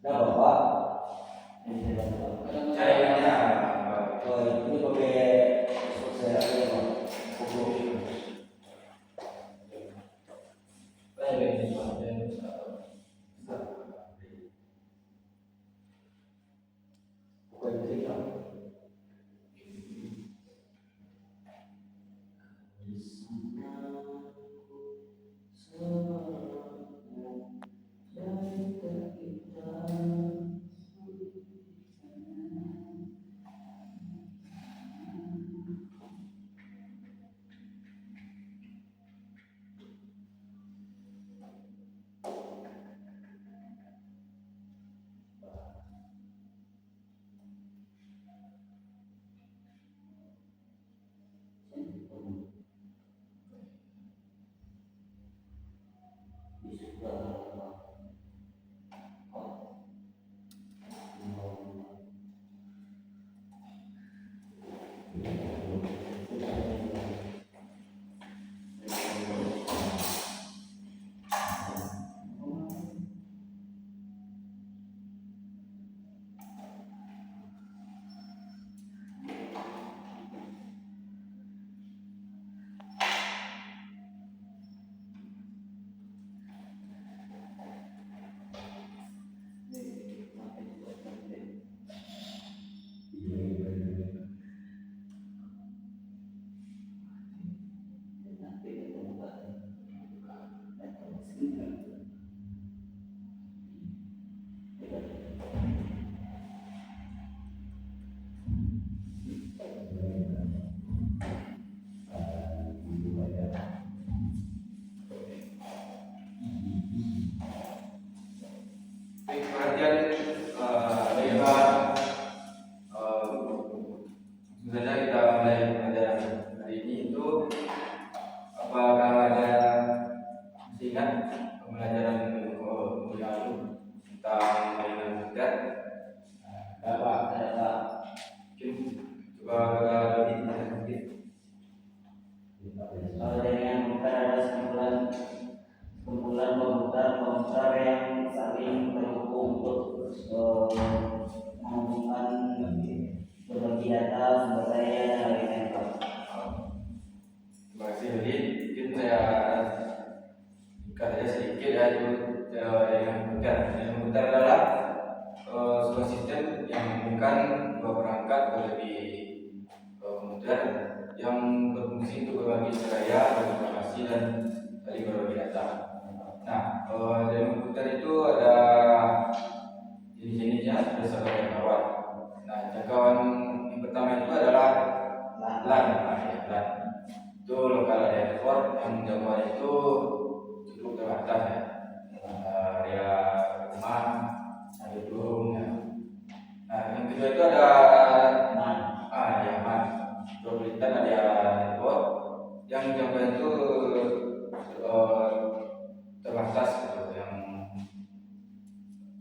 Bapak. Cairannya Ini pakai saya perhatian daerah. Sebenarnya kita mulai pelajaran hari ini itu apakah ada masih ingat pembelajaran minggu lalu tentang mainan komputer? Ada mungkin coba lebih sedikit. Kalau dengan komputer ada kumpulan komputer yang saling terhubung untuk menghubungkan berbagi data, sumber daya dan lain-lain. Terima kasih Hadi. Mungkin saya singkat saja sedikit ya itu jaringan komputer. Jaringan komputer adalah sebuah sistem yang menghubungkan dua perangkat atau lebih komputer yang berfungsi untuk berbagi daya, informasi dan saling berbagi data. Nah, jaringan komputer itu ada jenis-jenisnya berdasarkan jangkauan. Nah, jangkauan yang pertama itu adalah LAN. LAN itu local area network yang jangkauan itu cukup terbatas ya, area rumah, gedung ya. Nah, yang kedua itu ada MAN. MAN metropolitan area network yang jangkauan itu terbatas gitu, yang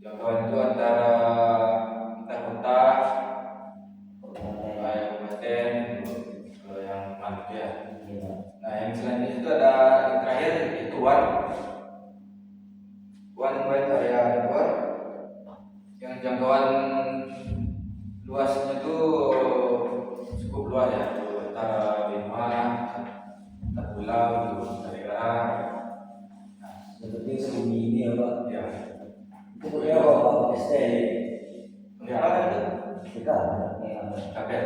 jangkauan itu antara kota, kabupaten, kalau yang MAN itu ya. Nah, yang selanjutnya itu ada yang terakhir itu one wide area network yang jangkauan luasnya itu cukup luas ya, antara 5 antar pulau gitu, negara. Nah, Seperti bumi ini ya Pak. ya Itu punya Bapak STL. ya apa itu Kita kabel.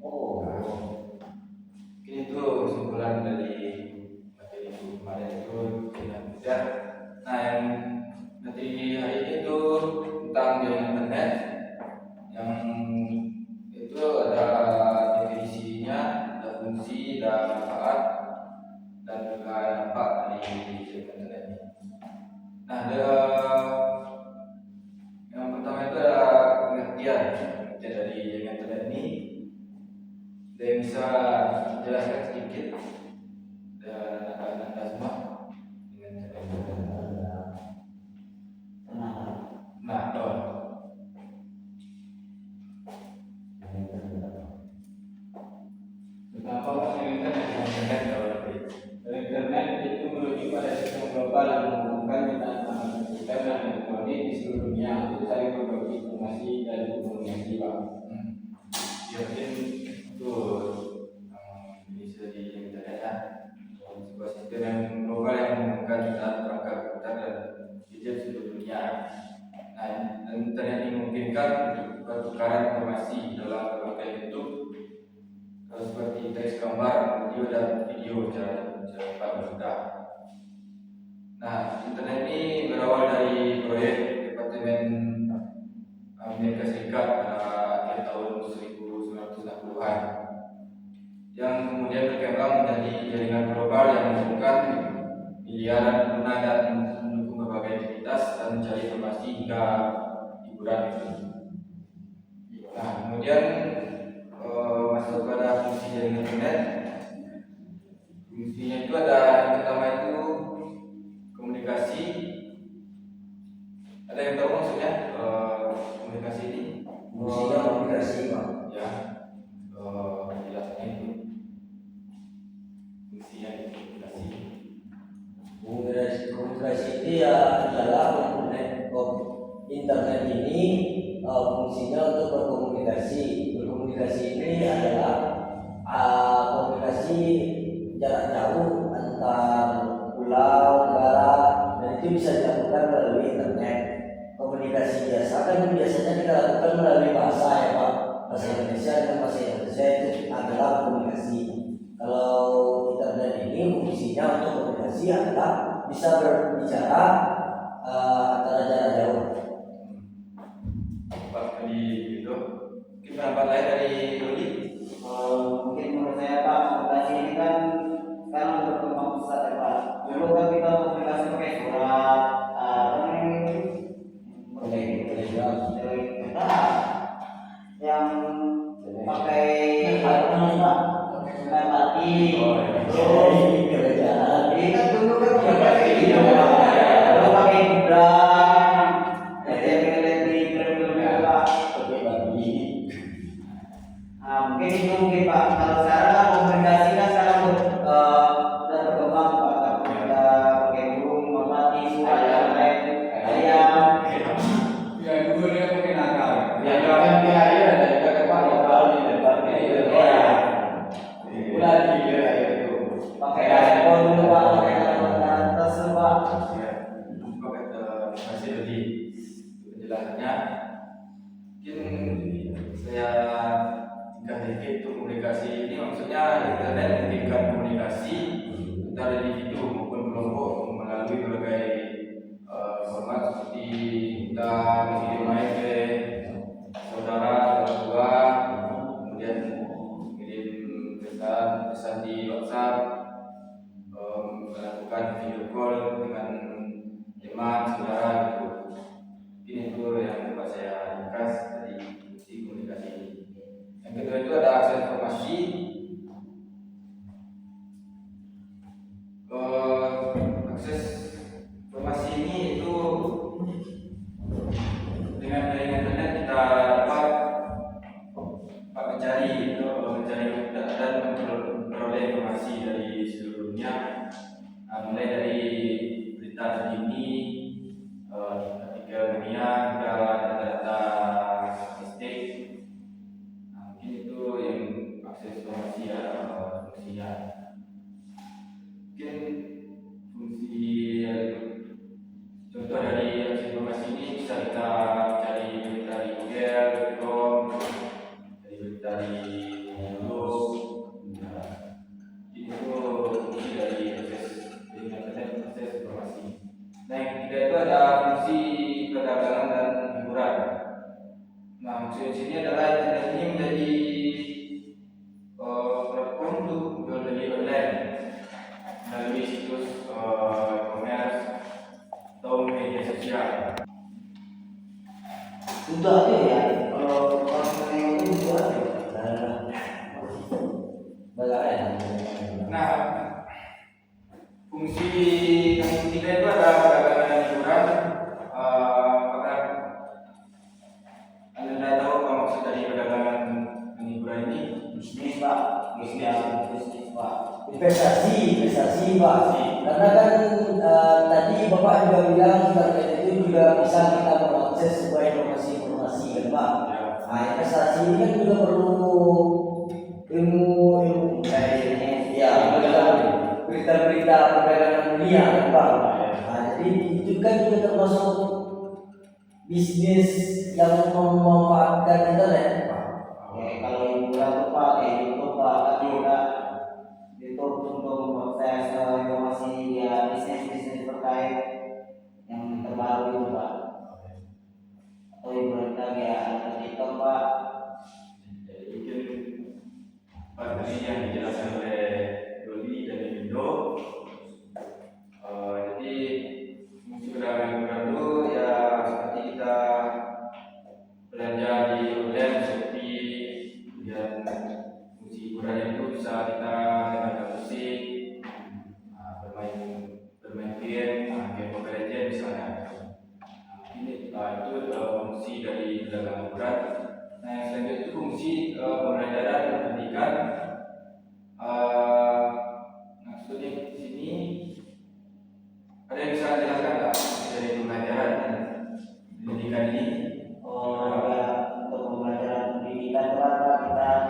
Oh, Mungkin itu kesimpulan dari materi kemarin itu dengan mudah. Nah, yang materi hari ini itu tentang jaringan internet yang itu ada definisinya, ada fungsi, ada manfaat, dan juga dampak dari jaringan internet ini. Nah, yang pertama itu ada pengertian dari jaringan internet ini. Ada yang bisa jelaskan sedikit dan anda semua dengan cara Kenapa internet? Internet itu merujuk pada sistem global yang menghubungkan jutaan manusia pertukaran informasi dalam berbagai bentuk seperti teks, gambar, audio, dan video secara cepat dan mudah. Nah, internet ini berawal dari proyek Departemen Amerika Serikat pada akhir tahun 1960-an yang kemudian berkembang menjadi jaringan global yang menghubungkan miliaran pengguna dan mendukung berbagai aktivitas dan mencari informasi hingga hiburan itu. Nah, kemudian masuk pada fungsi jaringan internet. Fungsinya itu ada yang pertama itu komunikasi. Ada yang tahu maksudnya komunikasi ini? Fungsinya komunikasi, Pak. Ya, jelasnya itu fungsinya komunikasi. Komunikasi itu ya adalah internet ini fungsinya untuk berkomunikasi. Berkomunikasi ini adalah komunikasi jarak jauh antar pulau, negara, dan itu bisa dilakukan melalui internet. Komunikasi biasa kan biasanya kita lakukan melalui bahasa ya Pak, bahasa Indonesia dengan bahasa Indonesia itu adalah komunikasi. Kalau internet ini fungsinya untuk komunikasi adalah bisa berbicara antara jarak jauh. Pak tadi itu mungkin pendapat lain dari Dodi? Mungkin menurut saya Pak, komunikasi ini kan sekarang berkembang pesat ya Pak. Dulu kan kita komunikasi pakai surat, yang pakai Pak, sungai mati. Ini kan dulu kan pakai video, dulu pakai gudang, elektrik, Pak. Nah, mungkin itu mungkin Pak. Kalau sekarang kan komunikasi kan sekarang udah berkembang Pak. Ada pakai burung, merpati, ayam. Ya dulu dia mungkin nakal. Ya, kan dia ada juga Pak lokal di depannya itu. Lagi ya itu. Pakai iPhone dulu Pak, pakai atas Pak. Ya, terima kasih Dodi penjelasannya. Mungkin saya tinggal sedikit untuk komunikasi ini, maksudnya internet memungkinkan komunikasi antara individu maupun kelompok melalui berbagai format seperti kita video main ke saudara, orang tua, kemudian kirim pesan di WhatsApp, melakukan video call dengan teman, saudara gitu. Ini itu yang dapat saya ringkas dari fungsi komunikasi ini. Yang kedua itu ada akses informasi. Akses informasi ini itu dengan jaringan internet kita dapat mencari data dan memperoleh informasi dari seluruh dunia, mulai dari berita terkini, artikel dunia, hingga data-data statistik. Mungkin itu yang akses informasi ya, fungsinya. Mungkin fungsi contoh dari akses informasi ini bisa kita cari berita di Google, Chrome, dari berita di YouTube. Itu fungsi dari akses internet, akses informasi. Nah, yang ketiga itu ada fungsi perdagangan dan hiburan. Nah, maksudnya di sini adalah internet ini menjadi platform untuk jual beli online melalui situs e-commerce atau media sosial. Sudah ada ya, kalau orang itu sudah ada. Nah, fungsi yang ketiga itu ada perdagangan dan hiburan. Apakah Anda tahu apa maksud dari perdagangan dan hiburan ini? Bisnis Pak, bisnis Pak. Investasi Pak. Karena kan tadi Bapak juga bilang internet itu juga bisa kita mengakses sebuah informasi kan Pak. Nah, investasi ini kan juga perlu ilmu ya, berita-berita perdagangan dunia kan Pak. Nah, jadi itu kan juga termasuk bisnis yang memanfaatkan internet Pak. Kalau hiburan tuh Pak, kayak YouTube Pak, kan kita YouTube untuk mengakses informasi ya bisnis-bisnis terkait yang terbaru itu Pak. Atau hiburan kita kayak ada TikTok Pak. Jadi mungkin Pak tadi yang dijelaskan oleh Dodi dan Indo. Jadi fungsi pedagang itu ya seperti kita belanja di online seperti kemudian fungsi hiburan itu bisa kita dengarkan musik, bermain game Mobile Legends misalnya. Ini itu fungsi dari pedagang hiburan. Nah yang selanjutnya itu fungsi pembelajaran dan pendidikan. Maksudnya di sini ada yang bisa jelaskan nggak dari pembelajaran dan pendidikan ini? Untuk pembelajaran pendidikan itu kan Pak,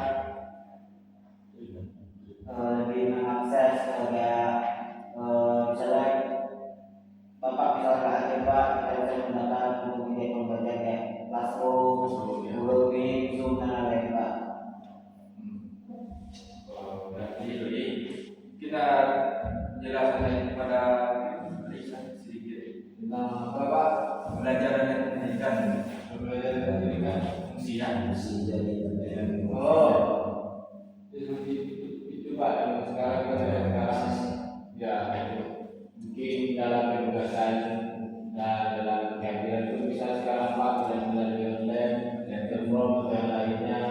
kita lebih mengakses kayak misalnya Bapak misalnya aja Pak, kita bisa menggunakan untuk media pembelajaran kayak Classroom, Google Meet, Zoom dan lain-lain Pak. Berarti Dodi kita jelaskan kepada Risa sedikit tentang apa Pak pembelajaran dan pendidikan. Pembelajaran dan pendidikan fungsinya. Fungsi dari internet. Itu Pak yang sekarang ya itu mungkin dalam penugasan dan dalam kehadiran itu bisa sekarang Pak sudah melalui online dan telepon atau yang lainnya.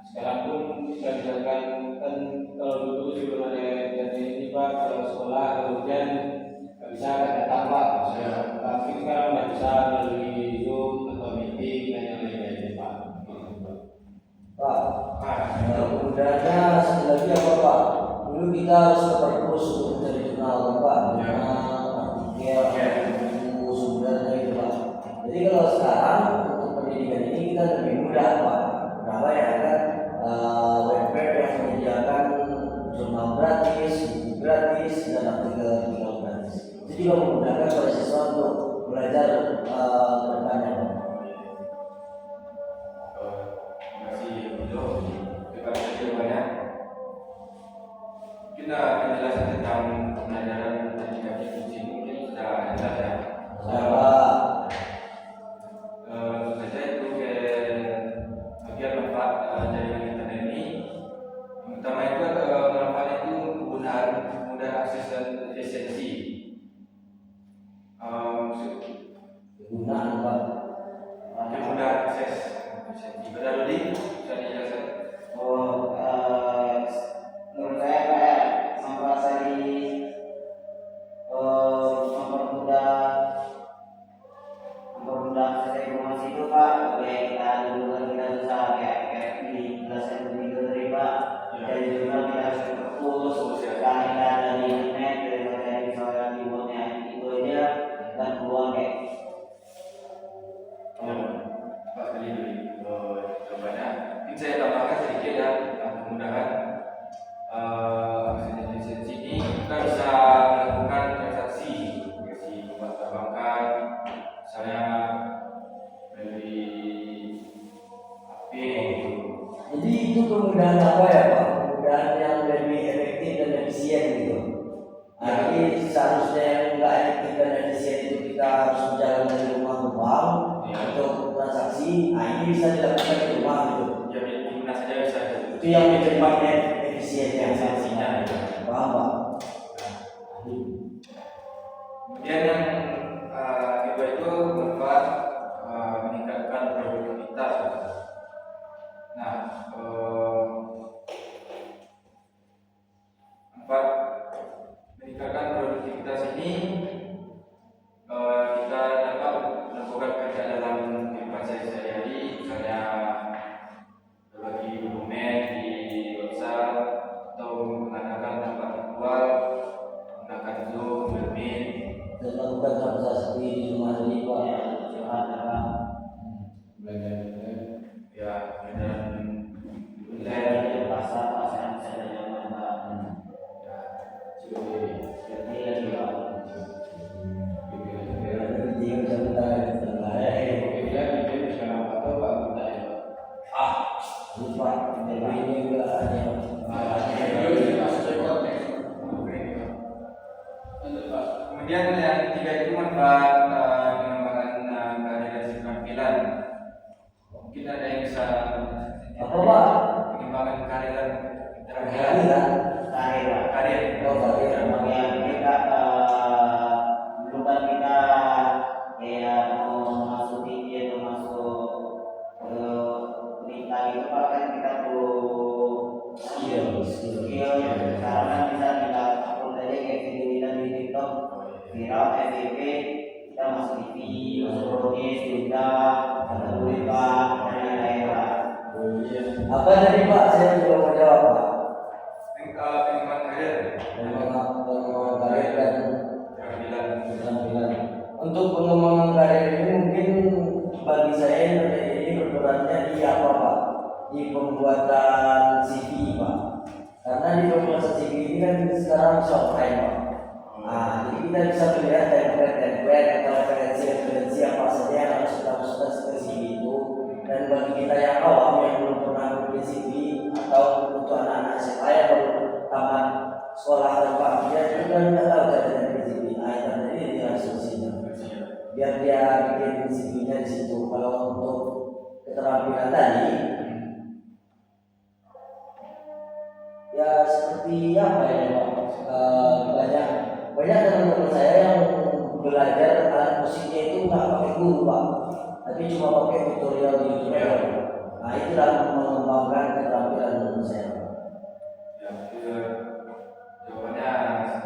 Sekarang pun bisa misalkan kan kalau dulu sebelum ada internet ini Pak, kalau sekolah kemudian nggak bisa kan datang Pak, tapi sekarang nggak bisa melalui Zoom atau meeting dan yang lain-lainnya Pak. Pak, kemudiannya satu lagi apa Pak? Dulu kita harus ke perpus untuk mencari jurnal kan Pak, artikel, buku, sumbernya itu Pak. Jadi kalau sekarang untuk pendidikan ini kita lebih mudah Pak. Kenapa ya kan web yang menyediakan jurnal gratis, buku gratis, dan artikel gratis. Itu juga memudahkan para siswa untuk belajar ke depannya Pak. Terima kasih Indo. Terima kasih jawabannya. Kita penjelasan tentang pembelajaran pendidikan di sini mungkin sudah jelas ya. Pak. Saja itu ke bagian manfaat jaringan internet ini. Yang pertama itu manfaatnya itu kegunaan, kemudahan akses dan efisiensi. Penggunaan Pak. Kemudahan akses efisiensi. Pada Dodi bisa dijelaskan. Menurut saya kayak manfaat dari mempermudah akses informasi itu Pak, kayak kita dulu kan kita bisa kayak dijelaskan begitu tadi Pak, dari jurnal kita harus ke perpus, sekarang kita dari internet, dari materi misalnya dibuatnya itu aja dan peluang kayak Pak kali ini jawabannya. Mungkin saya tambahkan sedikit ya tentang kemudahan akses efisiensi ini. Kita bisa melakukan transaksi pembuat perbankan, misalnya dari HP. Jadi itu kemudahan apa ya Pak? Kemudahan yang lebih efektif dan efisien gitu. Jadi seharusnya yang nggak efektif dan efisien itu kita harus berjalan dari rumah ke bank untuk transaksi. Nah ini bisa dilakukan di rumah gitu. Ya di mana saja bisa. Itu yang diterima efisiennya. Efisiensinya. Paham Pak? Kemudian yang kedua itu manfaat meningkatkan produktivitas. Nah, manfaat meningkatkan produktivitas ini kita dapat melakukan kerja dalam kehidupan sehari-hari, misalnya berbagi dokumen di WhatsApp atau mengadakan rapat virtual menggunakan Zoom, Google Meet. Dan melakukan transaksi di rumah sendiri Pak. curhat apa Belajar Ya, dan di pasar bisa ada Pak. jadi Jadi lagi Pak. Jadi bisa kita kemudian yang ketiga itu manfaat pengembangan karir dan keterampilan. Mungkin ada yang bisa Apa Pak? pengembangan karir dan keterampilan. Kehadiran. Karir Pak. Karir. Oh, karir. Yang kita belum kan kita kayak mau masuk tinggi atau masuk berita itu Pak, kan kita perlu Skill. skill. Sekarang kan bisa kita upload aja kayak video kita di TikTok viral FYP, kita masuk TV, masuk Ronis, diundang, kata duit Pak, dan lain-lain Pak. Apa tadi Pak? Saya juga mau jawab Pak. Pengembangan karir. Pengembangan karir dan Keterampilan. keterampilan. Untuk pengembangan karir ini mungkin bagi saya ini berperannya di apa Pak? Di pembuatan CV Pak. Karena di pembuatan CV ini kan sekarang software Pak. Nah, jadi kita bisa melihat template atau referensi apa saja yang harus kita masukkan ke CV itu. Dan bagi kita yang awam yang belum pernah bikin CV atau untuk anak-anak SMA yang baru tamat sekolah tanpa dia juga tidak tahu caranya bikin CV. Nah, internet ini dia solusinya. Biar dia bikin CV-nya di situ. Kalau untuk keterampilan tadi, ya seperti apa ya Pak? Banyak teman-teman saya yang belajar alat musiknya itu nggak pakai guru Pak, tapi cuma pakai tutorial di YouTube aja, Pak. Nah itulah mengembangkan keterampilan menurut saya Pak. Ya, itu jawabannya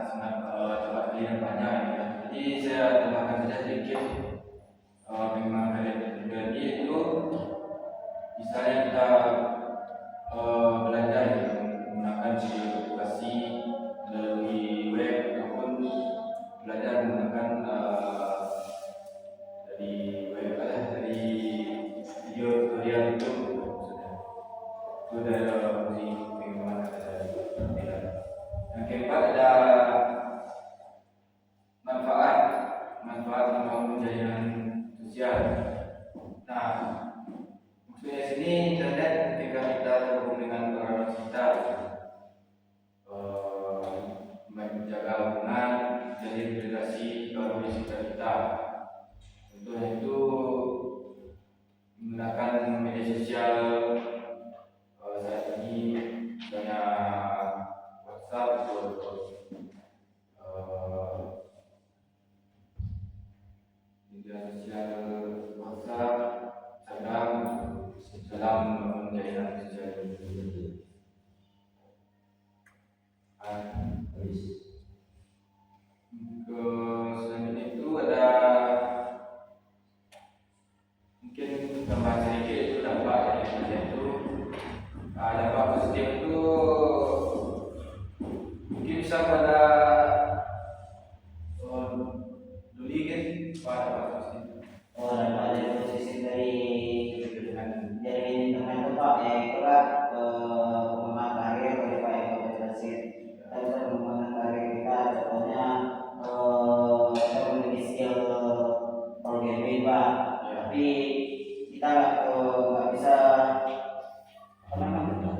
sangat cepat dan banyak ya. Jadi saya tambahkan saja sedikit pengembangan karir pribadi itu misalnya kita belajar menggunakan video edukasi melalui web ataupun belajar menggunakan dari web dari video tutorial itu maksudnya. Itu dari fungsi pengembangan keterampilan. Yang keempat ada manfaat membangun jaringan sosial. Nah, maksudnya sini internet ketika kita terhubung dengan orang sekitar, menjaga hubungan, jadi relasi baru di sekitar kita. Contohnya itu menggunakan media sosial saat ini, misalnya WhatsApp atau media sosial WhatsApp, Instagram, dalam membangun jaringan sosial ini. Selanjutnya itu ada mungkin tambahan sedikit itu dampak itu dampak positif itu mungkin bisa pada duli kan pada dampak positif. Oh, dan ada posisi dari internet itu Pak, ya itu kan pengembangan karir dari Pak yang komunikasi. Kita bisa mengembangkan karir kita, contohnya kita memiliki skill programming Pak, tapi kita nggak bisa apa namanya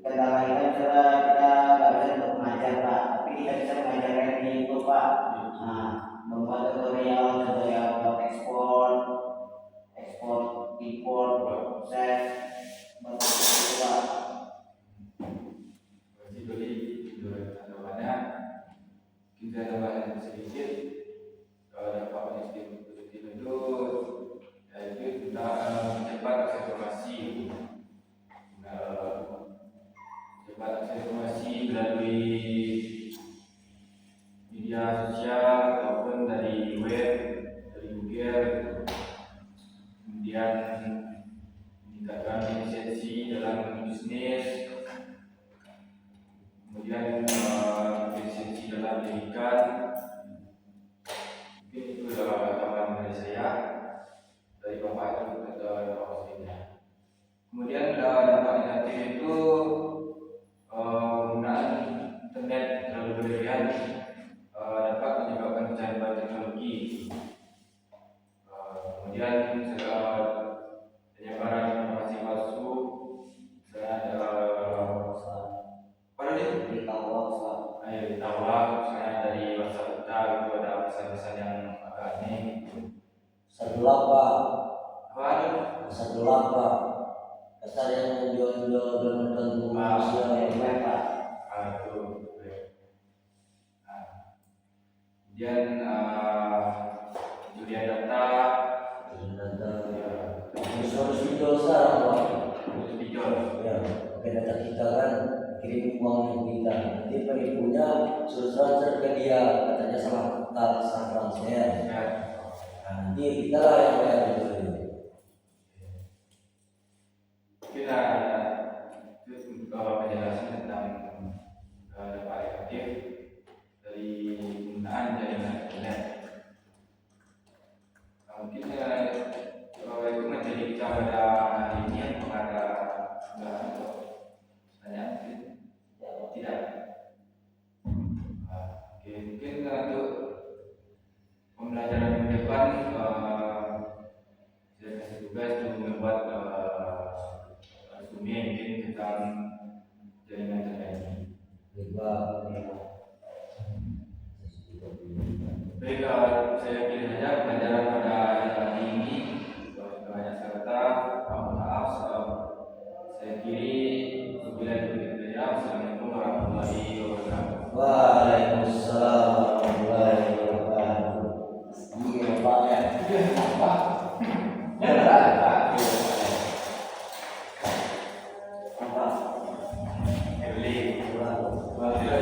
kendala kita misalnya kita nggak bisa untuk mengajar Pak, tapi kita bisa mengajarkan di YouTube Pak. Nah, membuat tutorial untuk ekspor, import, proses, bentuk Pak. Berarti duli jawabannya kita tambahkan sedikit dampak positif itu yaitu kita mempercepat akses informasi. Cepat akses informasi melalui media sosial ataupun dari web, dari Google, kemudian meningkatkan efisiensi dalam bisnis, kemudian efisiensi dalam pendidikan. Mungkin itu adalah tambahan dari saya dari Bapak itu dampak positifnya. Kemudian dampak negatif itu penggunaan internet terlalu berlebihan dapat menyebabkan kecacatan teknologi. Kemudian penyebaran informasi palsu, misalnya berita hoax, misalnya dari WhatsApp kota itu ada pesan-pesan yang agak aneh. Satu Pak. Apa ada? Satu Pak. Pasar yang menjual-jual tertentu manusia yang baik Pak. Itu. Nah, kemudian julian data, ya, Harus dijual sekarang Pak. terus dijual. Ya, pakai data kita kan kirim uang kita. Nanti penipunya suruh transfer ke dia, katanya salah transfer. Ya, Nah, nanti kita lah yang bayar itu. kita itu penjelasan tentang dampak negatif dari penggunaan jaringan internet. Mungkin itu menjadi kita pada hari ini yang ada tanya tidak. Oke, mungkin untuk pembelajaran minggu depan saya kasih tugas untuk membuat resume mungkin tentang jaringan internet ini. Baik, saya pilih saja pelajaran pada hari ini. Banyak kata, mohon maaf. Saya kiri, Assalamualaikum warahmatullahi wabarakatuh. Waalaikumsalam warahmatullahi wabarakatuh. Iya Pak ya. Pak. Apa? Beli. Pulang. Pak.